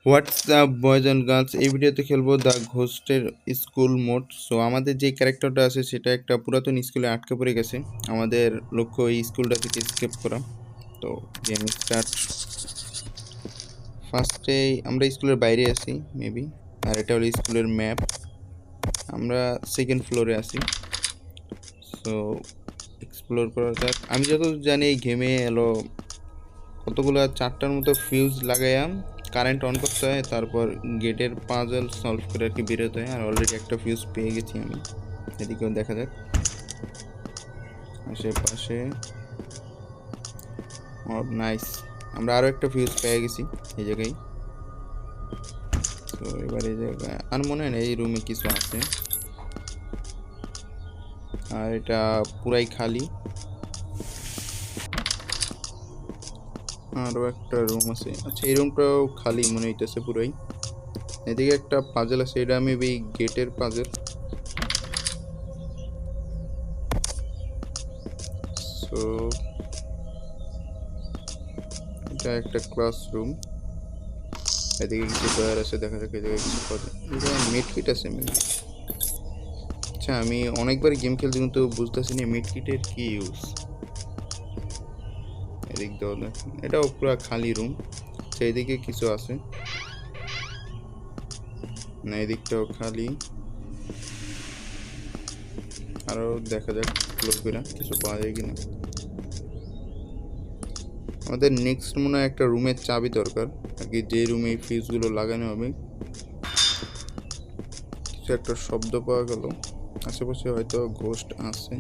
WhatsApp boys and girls, এই ভিডিওতে খেলবো দ্য ঘোস্টের স্কুল মোড। সো আমাদের যে ক্যারেক্টারটা আছে সেটা একটা পুরাতন স্কুলে আটকে পড়ে গেছে। আমাদের লক্ষ্য এই স্কুলটা থেকে স্কেপ করা। তো গেম স্টার্ট। ফার্স্টে আমরা স্কুলের বাইরে আছি মেবি, আর এটা হলো স্কুলের ম্যাপ। আমরা সেকেন্ড ফ্লোরে আছি। সো এক্সপ্লোর করা যাক। আমি যত জানি এই গেমে এলো কতগুলো 4টার মতো ফিউজ লাগাইয়া কারেন্ট অন করতে হয়, তারপর গেটের পাজল সলভ করে আর কি বেরোতে হয়। আর অলরেডি একটা ফিউজ পেয়ে গেছি আমি। এদিকেও দেখা যাক আশেপাশে। নাইস, আমরা আরও একটা ফিউজ পেয়ে গেছি এই জায়গায়। তো এবার এই জায়গায় আর মনে হয় না এই রুমে কিছু আছে, আর এটা পুরাই খালি। আরও একটা রুম আছে, আচ্ছা এই রুমটাও খালি মনে হইতেছে পুরাই। এদিকে একটা পাজল আছে, এটা মেবি গেটের পাজল। সো এটা একটা ক্লাসরুম। এদিকে কিছু ডয়ার আছে, দেখা যাক এদিকে কিছু পাওয়া যায়। মিডকিট আছে মেবি। আচ্ছা আমি অনেকবার গেম খেলছি কিন্তু বুঝতেছি না মিডকিটের কি ইউজ। এদিক দেওয়া দেখুন, এটাও পুরো খালি রুম। আচ্ছা এদিকে কিছু আছে না, এদিকটাও খালি। আরও দেখা যাক ক্লোজ করে কিছু পাওয়া যায় কিনা। আমাদের নেক্সট মনে হয় একটা রুমের চাবি দরকার আর কি, যে রুমে এই ফিউজগুলো লাগানো হবে। কিছু একটা শব্দ পাওয়া গেল, আশেপাশে হয়তো ঘোস্ট আছে।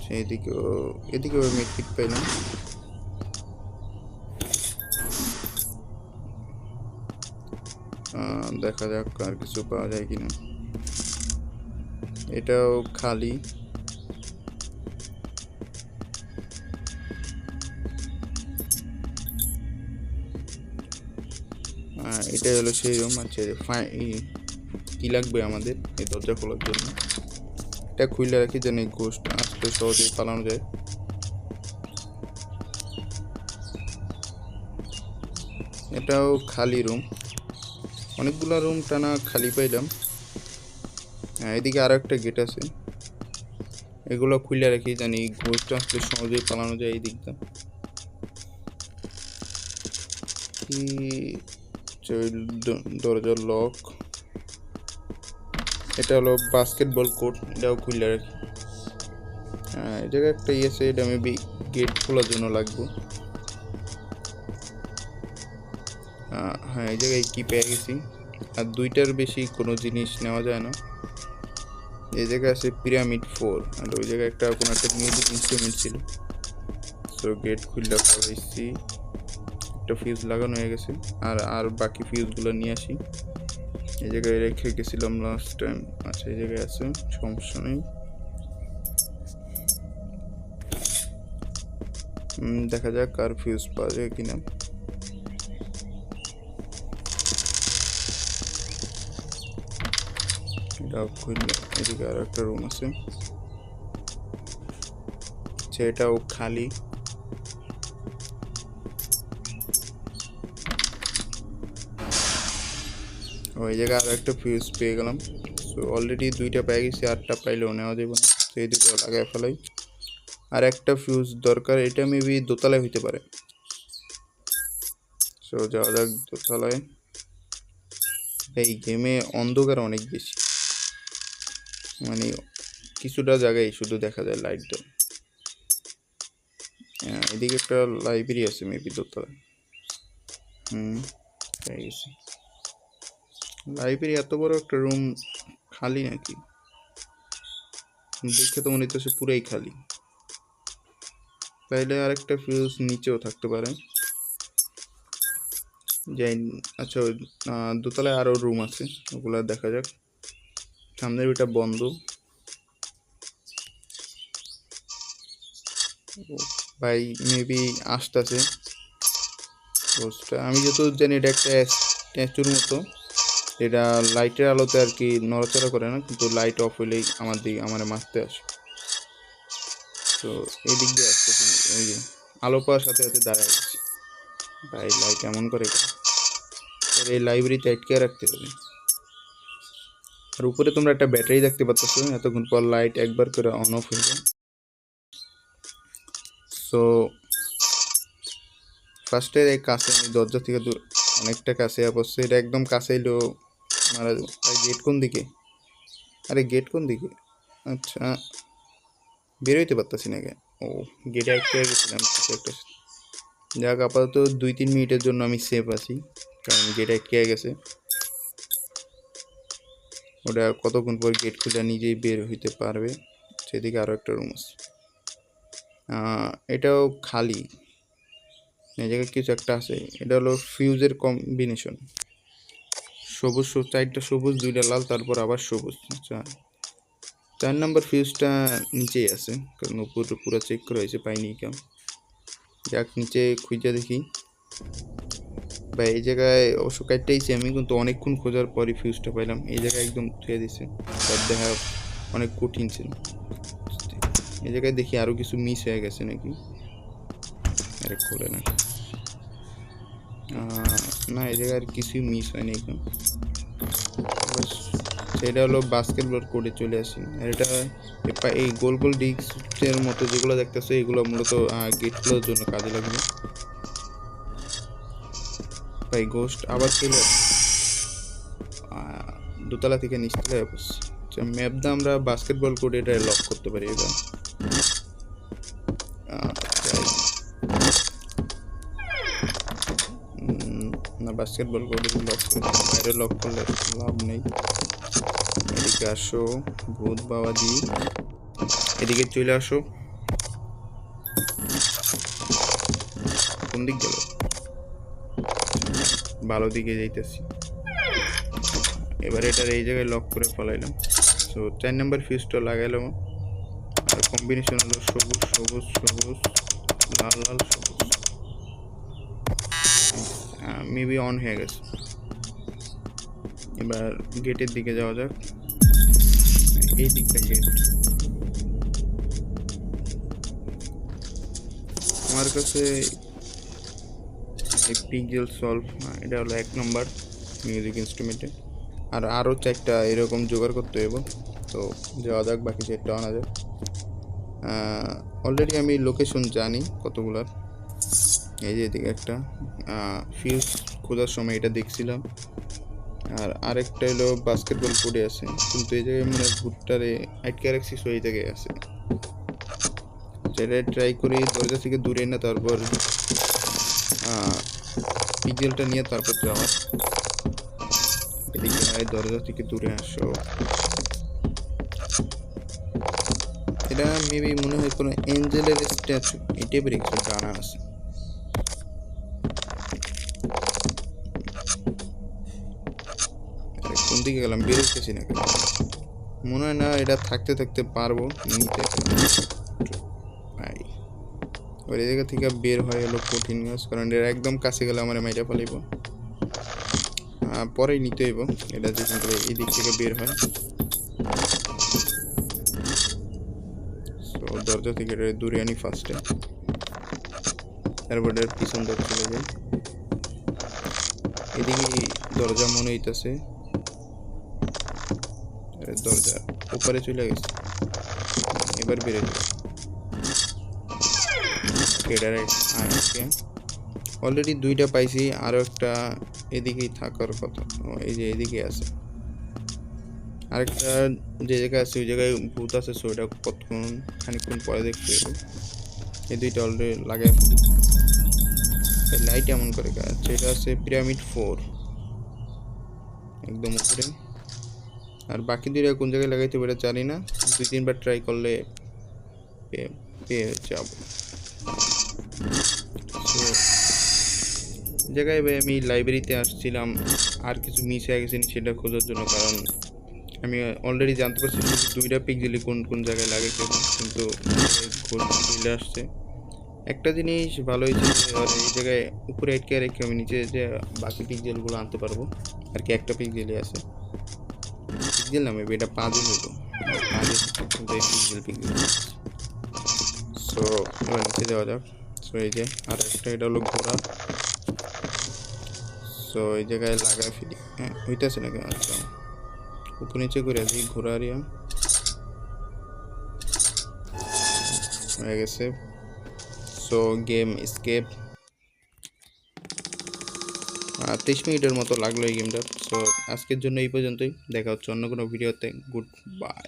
সেইদিকেও এদিকেও মিডকিট পাইলাম। দেখা যাক আর কিছু পাওয়া যায় কিনা। এটাও খালি। এটাই হলো সেই রুম। আচ্ছা কি লাগবে আমাদের এই দরজা খোলার জন্য? এটা খুলে রাখি যেন এই গোস্ট আসলে সহজেই পালানো যায়। এটাও খালি রুম, অনেকগুলো রুম টানা খালি পাইলাম। এদিকে আরো একটা গেট আছে, এগুলো খুলে রাখি জানি গোস্ট আসলে সহজেই পালানো যায় এই দিকটা। দরজার লক। এটা হলো বাস্কেটবল কোর্ট, এটাও খুলে রাখি। এই জায়গায় একটা আছে, এটা মেবি গেট খোলার জন্য লাগবে। হ্যাঁ এই জায়গায় কি পেয়ে গেছি, আর 2টার বেশি কোনো জিনিস নেওয়া যায় না। এই জায়গায় আছে পিরামিড 4, আর ওই জায়গায় একটা কোনো একটা মিউজিক ইনস্ট্রুমেন্ট ছিল। সো গেট খুললে পাইছি, একটা ফিউজ লাগানো হয়ে গেছে। আর বাকি ফিউজগুলো নিয়ে আসি। এই জায়গায় রেখে গেছিলাম লাস্ট টাইম। আচ্ছা এই জায়গায় আছে, সমস্যা নেই। দেখা যাক আর ফিউজ পাওয়া যায় কিনা। এটাও খুললে এদিকে আর একটা রুম আছে, এটাও খালি। ওই জায়গায় আরো একটা ফিউজ পেয়ে গেলাম। সো অলরেডি 2টা পেয়ে গেছি, 8টা পাইলেও নেওয়া যাবে না, সেই 2টা লাগাই ফেলাই। আর একটা ফিউজ দরকার, এটা মেবি দোতলায় হইতে পারে। সো যাওয়া যাক দোতলায়। এই গেমে অন্ধকার অনেক বেশি, মানে কিছুটা জায়গায় শুধু দেখা যায় লাইটটা। এদিকে একটা লাইব্রেরি আছে মেবি দোতলায়। পেয়ে গেছি। লাইব্রেরি এত বড় একটা রুম খালি নাকি? দেখে তো মনে হচ্ছে পুরাই খালি। তাইলে আরেকটা ফিউজ নিচেও থাকতে পারে, যাই। আচ্ছা দোতলায় আরও রুম আছে, ওগুলা দেখা যাক। সামনের ওইটা বন্ধ। ভাই মেবি আসতেছে পোস্টটা। আমি যত জানি এটা একটা স্ট্যাচুর মতো, এটা লাইটের আলোতে আর কি নড়াচড়া করে না, কিন্তু লাইট অফ হইলেই আমার মারতে আসে। তো এই দিক দিয়ে আসতেছে, ওই যে আলো পাওয়ার সাথে সাথে দাঁড়ায় গেছে। ভাই লাইট এমন করে। তোর এই লাইব্রেরিতে আটকে রাখতে হবে। আর উপরে তোমরা একটা ব্যাটারি দেখতে পাচ্ছ, এতক্ষণ পর লাইট একবার করে অন অফ হয়ে যায়। সো ফার্স্টে এই কাছে আমি দরজা থেকে অনেকটা কাছে অবশ্যই, এটা একদম কাছে এলো মারা যাবো। গেট কোন দিকে? আরে গেট কোন দিকে? আচ্ছা বেরোইতে পারতাছি না কেন? ও গেটে আটকে গেছিলাম কিছু একটা। যাক আপাতত 2-3 মিনিটের জন্য আমি সেফ আছি, কারণ গেট আটকে গেছে। ওটা কতক্ষণ পর গেট খুলে নিজেই বের হইতে পারবে। সেদিকে আরও একটা রুম আছে, এটাও খালি। এই জায়গায় কিছু একটা আছে, এটা হলো ফিউজের কম্বিনেশন। সবুজ 4টা সবুজ 2টা লাল তারপর আবার সবুজ। আচ্ছা 4 নম্বর ফিউজটা নিচেই আছে, কারণ উপরে পুরো চেক করা হয়েছে, পাইনি কেউ। যাক নিচে খুঁজে দেখি। বা এই জায়গায় অবশ্য কাটতেইছি আমি, কিন্তু অনেকক্ষণ খোঁজার পরই ফিউজটা পাইলাম। এই জায়গায় একদম থুয়ে দিছে, তার দেখা অনেক কঠিন ছিল। এই জায়গায় দেখি আরও কিছু মিস হয়ে গেছে নাকি। আরে খোলে না, না এই জায়গায় আর কিছুই মিস হয়নি এখন। সেটা হলো বাস্কেটবল কোর্টে চলে আসি। আর এটা এই গোল গোল ডিস্কের মতো যেগুলো দেখতেছে, এগুলো মূলত গেটগুলোর জন্য কাজে লাগবে। ভাই গোস্ট আবার চলে আসে, দোতলা থেকে নিচতলায় বসছে। আচ্ছা ম্যাপ দিয়ে আমরা বাস্কেটবল কোর্ট এটা লক করতে পারি এবার। না বাস্কেটবল কোর্টে লক করে বাইরে লক করলে লাভ নেই। এদিকে আসো ভূত বাবাজি, এদিকে চলে আসো। কোন দিক গেল? ভালো দিকে যাইতেছি। এবার এটার এই জায়গায় লক করে ফেলাইলাম। সো 4 নম্বর ফিউজটা লাগাইলাম। আর কম্বিনেশন হলো সবুজ সবুজ সবুজ লাল লাল সবুজ। মেবি অন হয়ে গেছে। এবার গেটের দিকে যাওয়া যাক। এই দিকটা গেট। আমার কাছে পিক্সেল সলভ, এটা হলো 1 নম্বর মিউজিক ইনস্ট্রুমেন্টে। আর আরও 4টা এরকম জোগাড় করতে হইব। তো যাওয়া যাক, বাকি 4টা আনা যাক। অলরেডি আমি লোকেশন জানি কতগুলার। এই যে এদিকে একটা ফিউজ খোঁজার সময় এটা দেখছিলাম। আর আরেকটা হলো বাস্কেটবল কোর্টে আছে, কিন্তু এই জায়গায় মনে হয় ভুট্টারে আটকে রাখছি, সো এই জায়গায় আছে। সেটা ট্রাই করি দরজা থেকে দূরে না, তারপর পিক্সেলটা নিয়ে তারপর যাওয়া। এদিকে দরজা থেকে দূরে আসো। এটা মেবি মনে হয় কোনো এঞ্জেলের স্ট্যাচু, এই টাইপের কিছু ডানা আছে। কোন দিকে গেলাম? বেরোতেছি না কেন? মনে হয় না এটা থাকতে থাকতে পারবো নিতে। ভাই ওই জায়গা থেকে বের হয়ে এলো কঠিন গাছ, কারণ এটা একদম কাছে গেলে আমার মাইটা ফেলাইব। পরেই নিতে হইব এটা, যেখান থেকে এই দিক থেকে বের হয়। সো দরজা থেকে দূরে আনি ফার্স্টে, তারপর এর পিছন দিকে চলে যাই। এদিকে দরজা মনে হইতেছে, দরজা উপরে চলে গেছে। এবার বেড়ে যাবে। অলরেডি 2টা পাইছি, আরও একটা এদিকেই থাকার কথা। এই যে এদিকে আছে আরেকটা, যে জায়গায় আছে ওই জায়গায় ভূত আছে। সো এটা খানিকক্ষণ পরে দেখতে হবে। এই 2টা অলরেডি লাগাই লাইট এমন করে কাজ। এটা আছে পিরামিড 4 একদম উপরে। আর বাকি 2টা কোন জায়গায় লাগাইতে পারে জানি না, 2-3বার ট্রাই করলে পেয়ে যাব। জায়গায় আমি লাইব্রেরিতে আসছিলাম, আর কিছু মিস হয়ে গেছে সেটা খোঁজার জন্য, কারণ আমি অলরেডি জানতে পারছি 2টা পিক্সেলই কোন কোন জায়গায় লাগাইছে, কিন্তু চলে আসছে। একটা জিনিস ভালো হয়েছে, এই জায়গায় উপরে আটকে রেখে আমি নিচে যে বাকি পিক্সেলগুলো আনতে পারবো। আর কি একটা পিক্সেলই আছে, পিক্সেল না মেবি এটা পাজল হতো, পিক্সেল। সো এবার নিচে যাওয়া যাক। সো এই যে আর একটা, এটা হলো ঘোড়া। সো সো এই জায়গায় লাগাই ফেলি। হ্যাঁ হইতেছে না কেন? আচ্ছা উপর নিচে করে আসি, ঘোরা আরিয়া হয়ে গেছে। So game escape. 23 মিনিটের মতো লাগলো এই গেমটা। সো আজকের জন্য এই পর্যন্তই, দেখা হচ্ছে অন্য কোনো ভিডিওতে। Good bye.